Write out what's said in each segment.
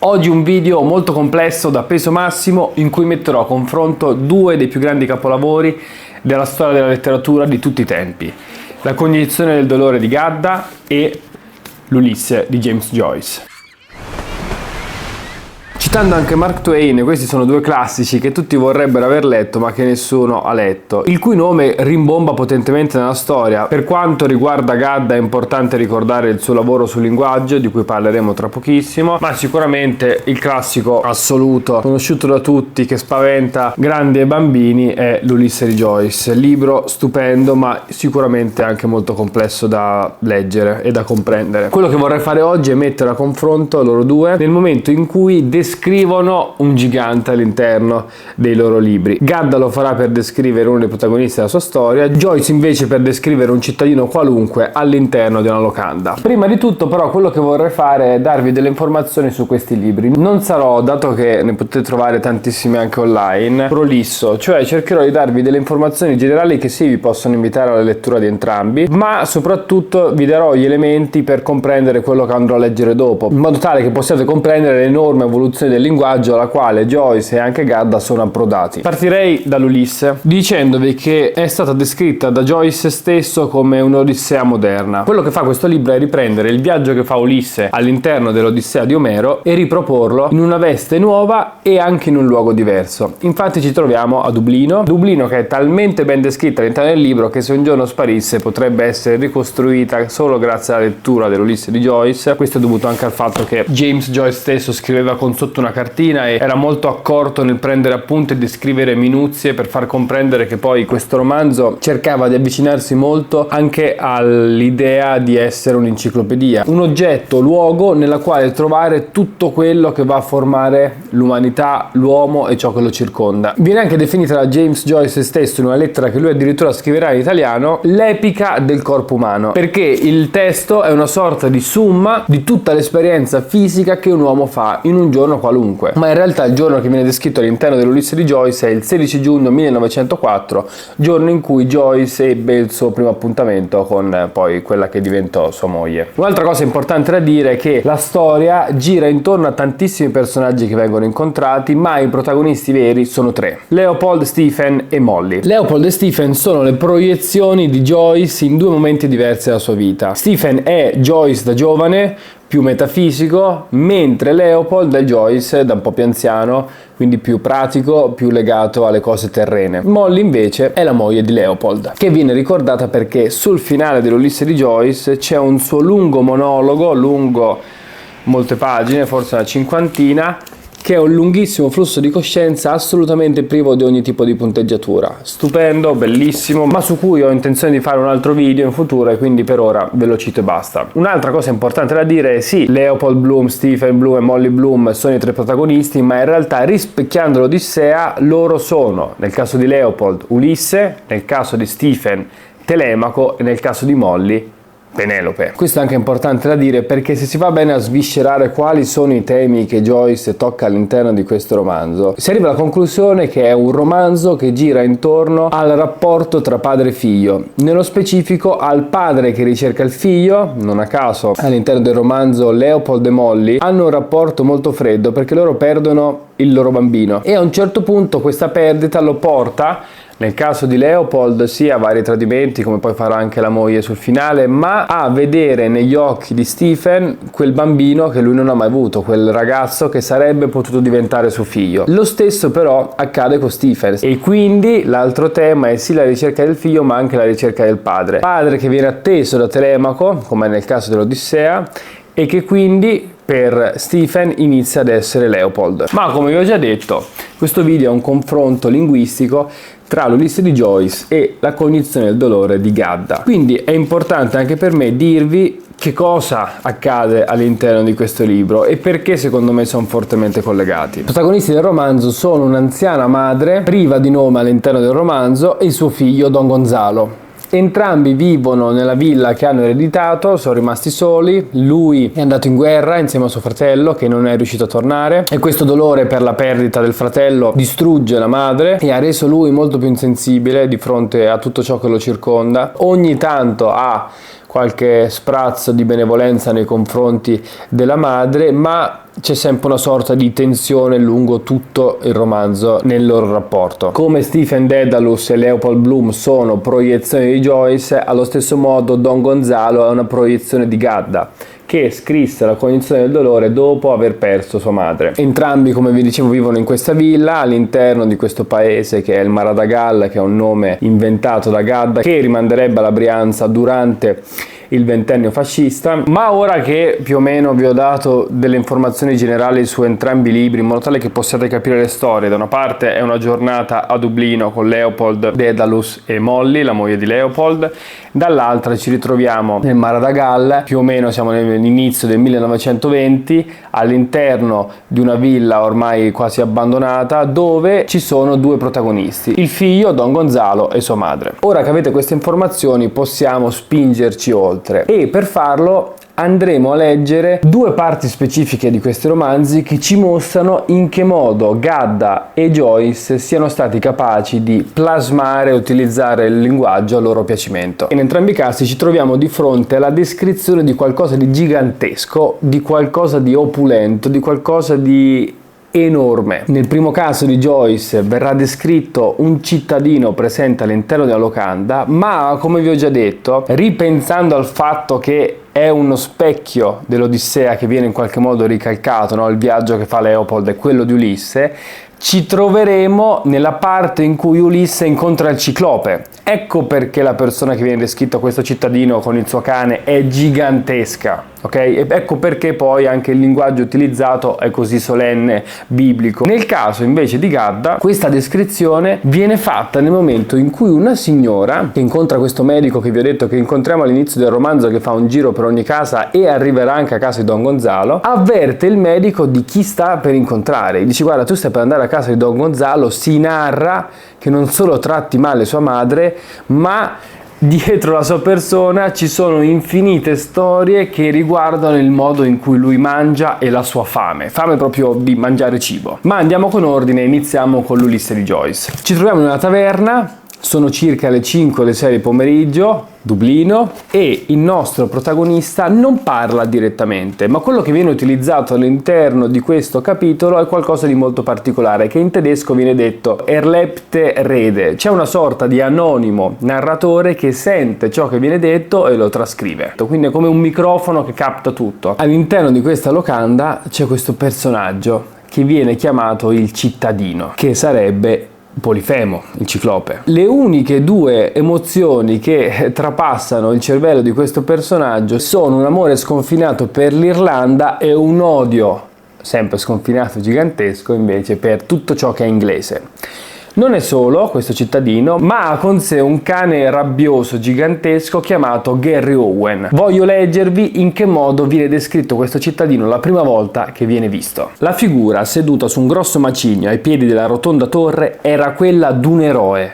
Oggi un video molto complesso da peso massimo in cui metterò a confronto due dei più grandi capolavori della storia della letteratura di tutti i tempi: La cognizione del dolore di Gadda e l'Ulisse di James Joyce. Citando anche Mark Twain, questi sono due classici che tutti vorrebbero aver letto ma che nessuno ha letto, il cui nome rimbomba potentemente nella storia. Per quanto riguarda Gadda è importante ricordare il suo lavoro sul linguaggio, di cui parleremo tra pochissimo, ma sicuramente il classico assoluto, conosciuto da tutti, che spaventa grandi e bambini, è l'Ulisse di Joyce. Libro stupendo, ma sicuramente anche molto complesso da leggere e da comprendere. Quello che vorrei fare oggi è mettere a confronto loro due nel momento in cui descrivono un gigante all'interno dei loro libri. Gadda lo farà per descrivere uno dei protagonisti della sua storia, Joyce invece per descrivere un cittadino qualunque all'interno di una locanda. Prima di tutto però quello che vorrei fare è darvi delle informazioni su questi libri. Non sarò, dato che ne potete trovare tantissimi anche online, prolisso, cioè cercherò di darvi delle informazioni generali che sì vi possono invitare alla lettura di entrambi, ma soprattutto vi darò gli elementi per comprendere quello che andrò a leggere dopo, in modo tale che possiate comprendere l'enorme evoluzione del linguaggio alla quale Joyce e anche Gadda sono approdati. Partirei dall'Ulisse dicendovi che è stata descritta da Joyce stesso come un'odissea moderna. Quello che fa questo libro è riprendere il viaggio che fa Ulisse all'interno dell'Odissea di Omero e riproporlo in una veste nuova e anche in un luogo diverso. Infatti ci troviamo a Dublino che è talmente ben descritta all'interno del libro che se un giorno sparisse potrebbe essere ricostruita solo grazie alla lettura dell'Ulisse di Joyce. Questo è dovuto anche al fatto che James Joyce stesso scriveva con sotto una cartina e era molto accorto nel prendere appunti e descrivere minuzie per far comprendere che poi questo romanzo cercava di avvicinarsi molto anche all'idea di essere un'enciclopedia, un oggetto, luogo nella quale trovare tutto quello che va a formare l'umanità, l'uomo e ciò che lo circonda. Viene anche definita da James Joyce stesso in una lettera che lui addirittura scriverà in italiano l'epica del corpo umano, perché il testo è una sorta di summa di tutta l'esperienza fisica che un uomo fa in un giorno qualunque. Ma in realtà il giorno che viene descritto all'interno dell'Ulisse di Joyce è il 16 giugno 1904, giorno in cui Joyce ebbe il suo primo appuntamento con poi quella che diventò sua moglie. Un'altra cosa importante da dire è che la storia gira intorno a tantissimi personaggi che vengono incontrati, ma i protagonisti veri sono tre: Leopold, Stephen e Molly. Leopold e Stephen sono le proiezioni di Joyce in due momenti diversi della sua vita. Stephen è Joyce da giovane, più metafisico, mentre Leopold è Joyce da un po' più anziano, quindi più pratico, più legato alle cose terrene. Molly invece è la moglie di Leopold, che viene ricordata perché sul finale dell'Ulisse di Joyce c'è un suo lungo monologo, lungo molte pagine, forse una cinquantina, che è un lunghissimo flusso di coscienza assolutamente privo di ogni tipo di punteggiatura. Stupendo, bellissimo, ma su cui ho intenzione di fare un altro video in futuro e quindi per ora ve lo cito e basta. Un'altra cosa importante da dire è sì, Leopold Bloom, Stephen Bloom e Molly Bloom sono i tre protagonisti, ma in realtà rispecchiando l'Odissea loro sono, nel caso di Leopold, Ulisse, nel caso di Stephen, Telemaco e nel caso di Molly, Penelope. Questo è anche importante da dire perché se si va bene a sviscerare quali sono i temi che Joyce tocca all'interno di questo romanzo, si arriva alla conclusione che è un romanzo che gira intorno al rapporto tra padre e figlio, nello specifico al padre che ricerca il figlio. Non a caso all'interno del romanzo Leopold e Molly hanno un rapporto molto freddo perché loro perdono il loro bambino e a un certo punto questa perdita lo porta, nel caso di Leopold, sì, a vari tradimenti, come poi farà anche la moglie sul finale, ma a vedere negli occhi di Stephen quel bambino che lui non ha mai avuto, quel ragazzo che sarebbe potuto diventare suo figlio. Lo stesso però accade con Stephen e quindi l'altro tema è sì la ricerca del figlio ma anche la ricerca del padre. Padre che viene atteso da Telemaco, come nel caso dell'Odissea, e che quindi per Stephen inizia ad essere Leopold. Ma come vi ho già detto, questo video è un confronto linguistico tra l'Ulisse di Joyce e La cognizione del dolore di Gadda. Quindi è importante anche per me dirvi che cosa accade all'interno di questo libro e perché secondo me sono fortemente collegati. I protagonisti del romanzo sono un'anziana madre priva di nome all'interno del romanzo e il suo figlio Don Gonzalo. Entrambi vivono nella villa che hanno ereditato, sono rimasti soli, lui è andato in guerra insieme a suo fratello che non è riuscito a tornare e questo dolore per la perdita del fratello distrugge la madre e ha reso lui molto più insensibile di fronte a tutto ciò che lo circonda. Ogni tanto ha qualche sprazzo di benevolenza nei confronti della madre, ma c'è sempre una sorta di tensione lungo tutto il romanzo nel loro rapporto. Come Stephen Dedalus e Leopold Bloom sono proiezioni di Joyce, allo stesso modo Don Gonzalo è una proiezione di Gadda, che scrisse La cognizione del dolore dopo aver perso sua madre. Entrambi, come vi dicevo, vivono in questa villa all'interno di questo paese che è il Maradagal, che è un nome inventato da Gadda, che rimanderebbe alla Brianza durante il ventennio fascista. Ma ora che più o meno vi ho dato delle informazioni generali su entrambi i libri, in modo tale che possiate capire le storie, da una parte è una giornata a Dublino con Leopold, Dedalus e Molly, la moglie di Leopold, dall'altra ci ritroviamo nel Maradagal, più o meno siamo nell'inizio del 1920, all'interno di una villa ormai quasi abbandonata, dove ci sono due protagonisti, il figlio Don Gonzalo e sua madre. Ora che avete queste informazioni possiamo spingerci oltre, e per farlo andremo a leggere due parti specifiche di questi romanzi che ci mostrano in che modo Gadda e Joyce siano stati capaci di plasmare e utilizzare il linguaggio a loro piacimento. In entrambi i casi ci troviamo di fronte alla descrizione di qualcosa di gigantesco, di qualcosa di opulento, di qualcosa di enorme. Nel primo caso di Joyce verrà descritto un cittadino presente all'interno della locanda, ma come vi ho già detto, ripensando al fatto che è uno specchio dell'Odissea che viene in qualche modo ricalcato, no? Il viaggio che fa Leopold è quello di Ulisse, ci troveremo nella parte in cui Ulisse incontra il Ciclope. Ecco perché la persona che viene descritta, questo cittadino con il suo cane, è gigantesca, ok? E ecco perché poi anche il linguaggio utilizzato è così solenne, biblico. Nel caso invece di Gadda, questa descrizione viene fatta nel momento in cui una signora che incontra questo medico che vi ho detto che incontriamo all'inizio del romanzo, che fa un giro per ogni casa e arriverà anche a casa di Don Gonzalo, avverte il medico di chi sta per incontrare. Gli dice: guarda, tu stai per andare a casa di Don Gonzalo. Si narra che non solo tratti male sua madre, ma dietro la sua persona ci sono infinite storie che riguardano il modo in cui lui mangia e la sua fame proprio di mangiare cibo. Ma andiamo con ordine, iniziamo con l'Ulisse di Joyce. Ci troviamo in una taverna, sono circa le 5 o le 6 di pomeriggio, Dublino, e il nostro protagonista non parla direttamente, ma quello che viene utilizzato all'interno di questo capitolo è qualcosa di molto particolare, che in tedesco viene detto erlebte Rede. C'è una sorta di anonimo narratore che sente ciò che viene detto e lo trascrive, quindi è come un microfono che capta tutto. All'interno di questa locanda c'è questo personaggio che viene chiamato il cittadino, che sarebbe Polifemo, il Ciclope. Le uniche due emozioni che trapassano il cervello di questo personaggio sono un amore sconfinato per l'Irlanda e un odio, sempre sconfinato, gigantesco, invece per tutto ciò che è inglese. Non è solo questo cittadino, ma ha con sé un cane rabbioso gigantesco chiamato Gary Owen. Voglio leggervi in che modo viene descritto questo cittadino la prima volta che viene visto. La figura seduta su un grosso macigno ai piedi della rotonda torre era quella d'un eroe,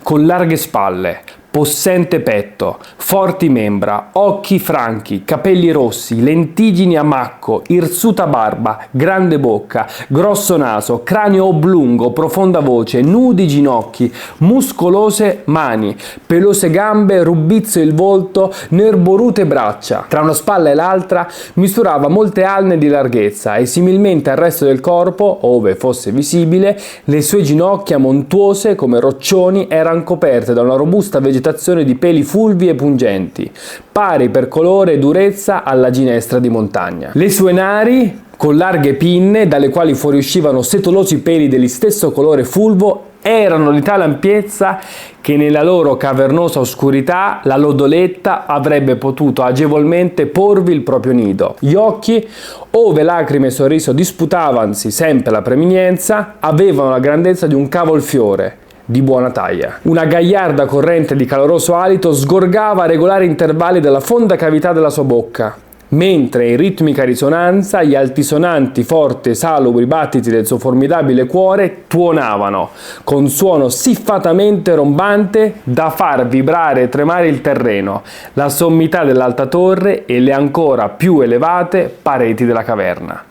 con larghe spalle, possente petto, forti membra, occhi franchi, capelli rossi, lentiggini a macco, irsuta barba, grande bocca, grosso naso, cranio oblungo, profonda voce, nudi ginocchi, muscolose mani, pelose gambe, rubbizzo il volto, nerborute braccia. Tra una spalla e l'altra misurava molte alne di larghezza e similmente al resto del corpo, ove fosse visibile, le sue ginocchia montuose come roccioni erano coperte da una robusta vegetazione di peli fulvi e pungenti, pari per colore e durezza alla ginestra di montagna. Le sue nari, con larghe pinne, dalle quali fuoriuscivano setolosi peli dello stesso colore fulvo, erano di tale ampiezza che nella loro cavernosa oscurità la lodoletta avrebbe potuto agevolmente porvi il proprio nido. Gli occhi, ove lacrime e sorriso disputavansi sempre la preminenza, avevano la grandezza di un cavolfiore di buona taglia. Una gagliarda corrente di caloroso alito sgorgava a regolari intervalli dalla fonda cavità della sua bocca, mentre in ritmica risonanza gli altisonanti, forti e salubri battiti del suo formidabile cuore tuonavano, con suono siffatamente rombante da far vibrare e tremare il terreno, la sommità dell'alta torre e le ancora più elevate pareti della caverna.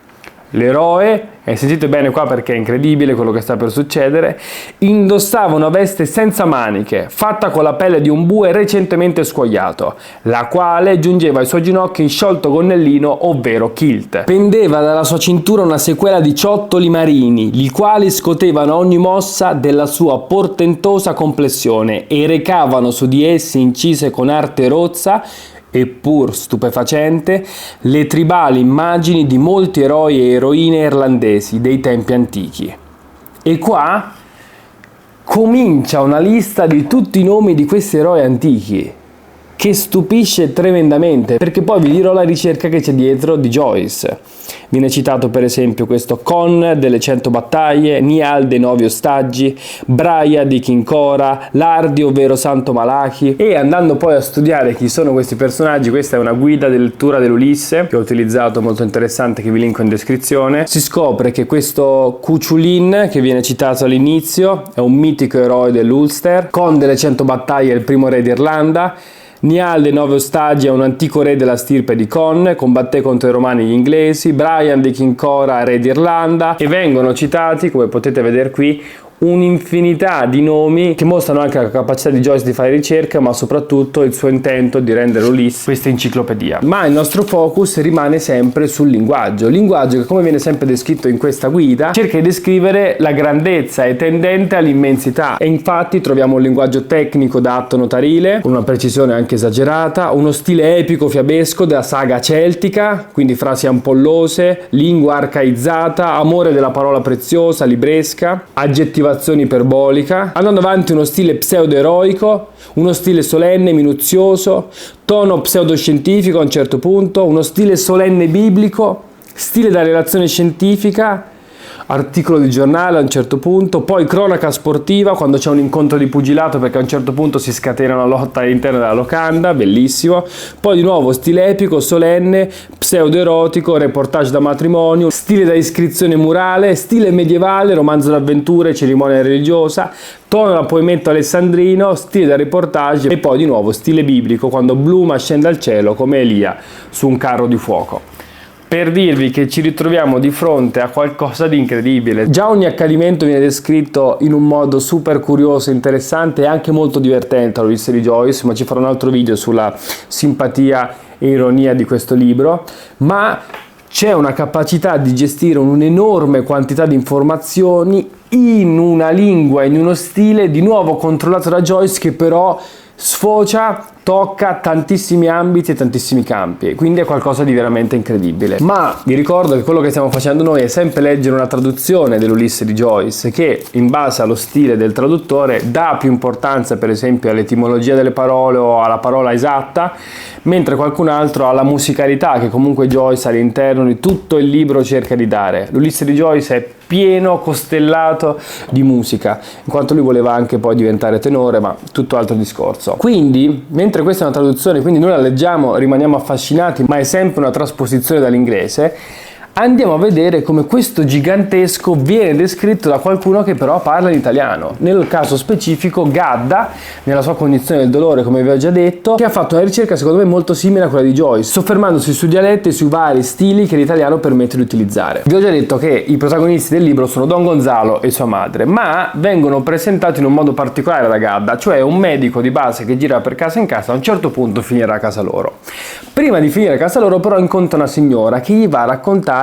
L'eroe, e sentite bene qua perché è incredibile quello che sta per succedere, indossava una veste senza maniche, fatta con la pelle di un bue recentemente squagliato, la quale giungeva ai suoi ginocchi in sciolto gonnellino, ovvero kilt. Pendeva dalla sua cintura una sequela di ciottoli marini, i quali scotevano ogni mossa della sua portentosa complessione e recavano su di essi, incise con arte rozza, eppur stupefacente, le tribali immagini di molti eroi e eroine irlandesi dei tempi antichi. E qua comincia una lista di tutti i nomi di questi eroi antichi, che stupisce tremendamente, perché poi vi dirò la ricerca che c'è dietro di Joyce. Viene citato per esempio questo Con delle 100 battaglie, Nial dei 9 ostaggi, Braia di Kinkora, Lardi ovvero Santo Malachi, e andando poi a studiare chi sono questi personaggi, questa è una guida di lettura dell'Ulisse che ho utilizzato, molto interessante, che vi linko in descrizione. Si scopre che questo Cuchulainn, che viene citato all'inizio, è un mitico eroe dell'Ulster. Con delle 100 battaglie è il primo re d'Irlanda. Nial dei 9 ostaggi è un antico re della stirpe di Con, combatté contro i romani e gli inglesi. Brian di Kinkora, re d'Irlanda, e vengono citati, come potete vedere qui, un'infinità di nomi che mostrano anche la capacità di Joyce di fare ricerca, ma soprattutto il suo intento di rendere Ulisse questa enciclopedia. Ma il nostro focus rimane sempre sul linguaggio che, come viene sempre descritto in questa guida, cerca di descrivere la grandezza e tendente all'immensità, e infatti troviamo un linguaggio tecnico da atto notarile, con una precisione anche esagerata, uno stile epico fiabesco della saga celtica, quindi frasi ampollose, lingua arcaizzata, amore della parola preziosa, libresca, aggettivazione iperbolica, andando avanti uno stile pseudo-eroico, uno stile solenne, minuzioso, tono pseudoscientifico a un certo punto, uno stile solenne biblico, stile da relazione scientifica, articolo di giornale a un certo punto, poi cronaca sportiva quando c'è un incontro di pugilato, perché a un certo punto si scatena una lotta all'interno della locanda, bellissimo, poi di nuovo stile epico, solenne, pseudo-erotico, reportage da matrimonio, stile da iscrizione murale, stile medievale, romanzo d'avventure, cerimonia religiosa, tono da poemetto alessandrino, stile da reportage, e poi di nuovo stile biblico quando Bloom ascende al cielo come Elia su un carro di fuoco. Per dirvi che ci ritroviamo di fronte a qualcosa di incredibile. Già ogni accadimento viene descritto in un modo super curioso, interessante e anche molto divertente all'Ulisse di Joyce, ma ci farò un altro video sulla simpatia e ironia di questo libro. Ma c'è una capacità di gestire un'enorme quantità di informazioni in una lingua, in uno stile di nuovo controllato da Joyce, che però sfocia, tocca tantissimi ambiti e tantissimi campi, quindi è qualcosa di veramente incredibile. Ma vi ricordo che quello che stiamo facendo noi è sempre leggere una traduzione dell'Ulisse di Joyce, che in base allo stile del traduttore dà più importanza per esempio all'etimologia delle parole o alla parola esatta, mentre qualcun altro alla musicalità che comunque Joyce all'interno di tutto il libro cerca di dare. L'Ulisse di Joyce è pieno, costellato di musica, in quanto lui voleva anche poi diventare tenore, ma tutto altro discorso. Quindi, mentre questa è una traduzione, quindi noi la leggiamo, rimaniamo affascinati, ma è sempre una trasposizione dall'inglese, andiamo a vedere come questo gigantesco viene descritto da qualcuno che però parla in italiano. Nel caso specifico Gadda, nella sua condizione del dolore, come vi ho già detto, che ha fatto una ricerca secondo me molto simile a quella di Joyce, soffermandosi sui dialetti e sui vari stili che l'italiano permette di utilizzare. Vi ho già detto che i protagonisti del libro sono Don Gonzalo e sua madre, ma vengono presentati in un modo particolare da Gadda, cioè un medico di base che gira per casa in casa, a un certo punto finirà a casa loro. Prima di finire a casa loro però incontra una signora che gli va a raccontare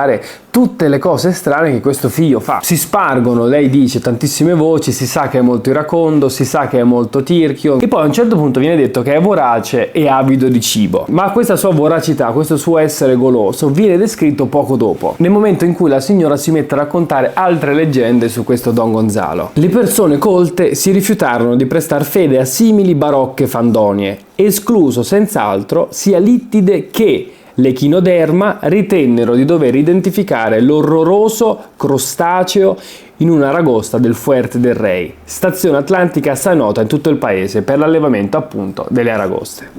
tutte le cose strane che questo figlio fa. Si spargono, lei dice, tantissime voci, si sa che è molto iracondo, si sa che è molto tirchio, e poi a un certo punto viene detto che è vorace e avido di cibo. Ma questa sua voracità, questo suo essere goloso viene descritto poco dopo, nel momento in cui la signora si mette a raccontare altre leggende su questo Don Gonzalo. Le persone colte si rifiutarono di prestar fede a simili barocche fandonie, escluso senz'altro sia Littide che l'Echinoderma ritennero di dover identificare l'orroroso crostaceo in una ragosta del Fuerte del Rey, stazione atlantica assai nota in tutto il paese per l'allevamento appunto delle aragoste.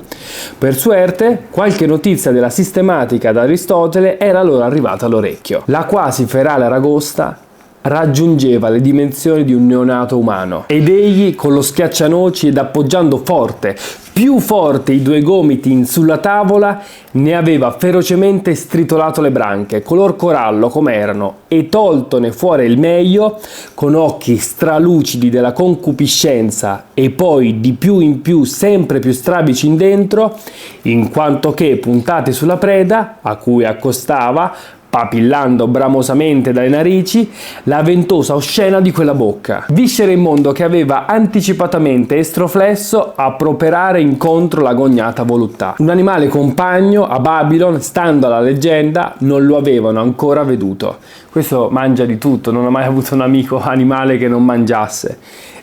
Per suerte, qualche notizia della sistematica da Aristotele era allora arrivata all'orecchio. La quasi ferale aragosta raggiungeva le dimensioni di un neonato umano ed egli, con lo schiaccianoci ed appoggiando forte, Più forte i due gomiti sulla tavola, ne aveva ferocemente stritolato le branche, color corallo come erano, e toltone fuori il meglio, con occhi stralucidi della concupiscenza e poi di più in più sempre più strabici in dentro, in quanto che puntati sulla preda, a cui accostava, papillando bramosamente dalle narici, la ventosa oscena di quella bocca. Viscere immondo che aveva anticipatamente estroflesso a properare incontro l'agognata voluttà. Un animale compagno a Babylon, stando alla leggenda, non lo avevano ancora veduto. Questo mangia di tutto, non ho mai avuto un amico animale che non mangiasse.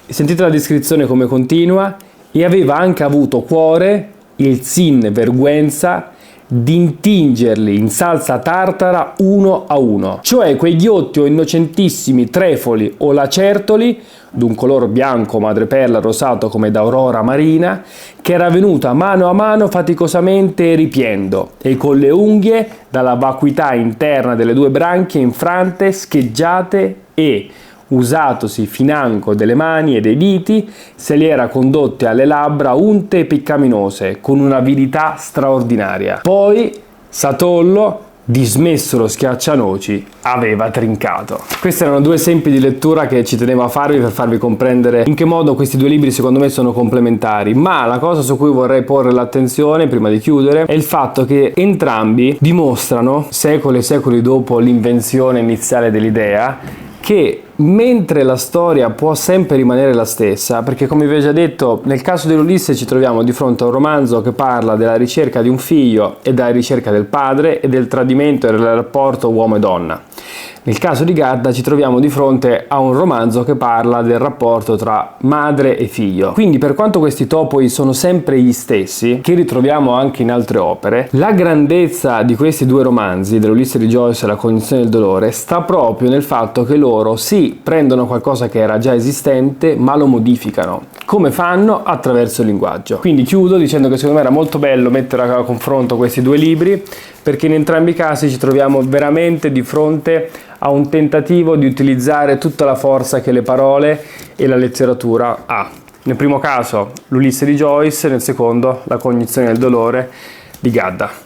Sentite la descrizione come continua: e aveva anche avuto cuore, il sin vergüenza, di intingerli in salsa tartara uno a uno, cioè quei ghiotti o innocentissimi trefoli o lacertoli d'un color bianco madreperla rosato come d'aurora marina, che era venuta mano a mano faticosamente ripiendo, e con le unghie dalla vacuità interna delle due branchie infrante scheggiate e, usatosi financo delle mani e dei diti, se li era condotte alle labbra unte e piccaminose, con un'avidità straordinaria. Poi Satollo, dismesso lo schiaccianoci, aveva trincato. Questi erano due esempi di lettura che ci tenevo a farvi per farvi comprendere in che modo questi due libri secondo me sono complementari, ma la cosa su cui vorrei porre l'attenzione prima di chiudere è il fatto che entrambi dimostrano, secoli e secoli dopo l'invenzione iniziale dell'idea, che mentre la storia può sempre rimanere la stessa, perché come vi ho già detto, nel caso dell'Ulisse ci troviamo di fronte a un romanzo che parla della ricerca di un figlio e della ricerca del padre e del tradimento e del rapporto uomo e donna. Nel caso di Gadda ci troviamo di fronte a un romanzo che parla del rapporto tra madre e figlio. Quindi per quanto questi topoi sono sempre gli stessi, che ritroviamo anche in altre opere, la grandezza di questi due romanzi, dell'Ulisse di Joyce e La cognizione del dolore, sta proprio nel fatto che loro sì, prendono qualcosa che era già esistente, ma lo modificano. Come fanno? Attraverso il linguaggio. Quindi chiudo dicendo che secondo me era molto bello mettere a confronto questi due libri, perché in entrambi i casi ci troviamo veramente di fronte a un tentativo di utilizzare tutta la forza che le parole e la letteratura ha. Nel primo caso l'Ulisse di Joyce, nel secondo La cognizione del dolore di Gadda.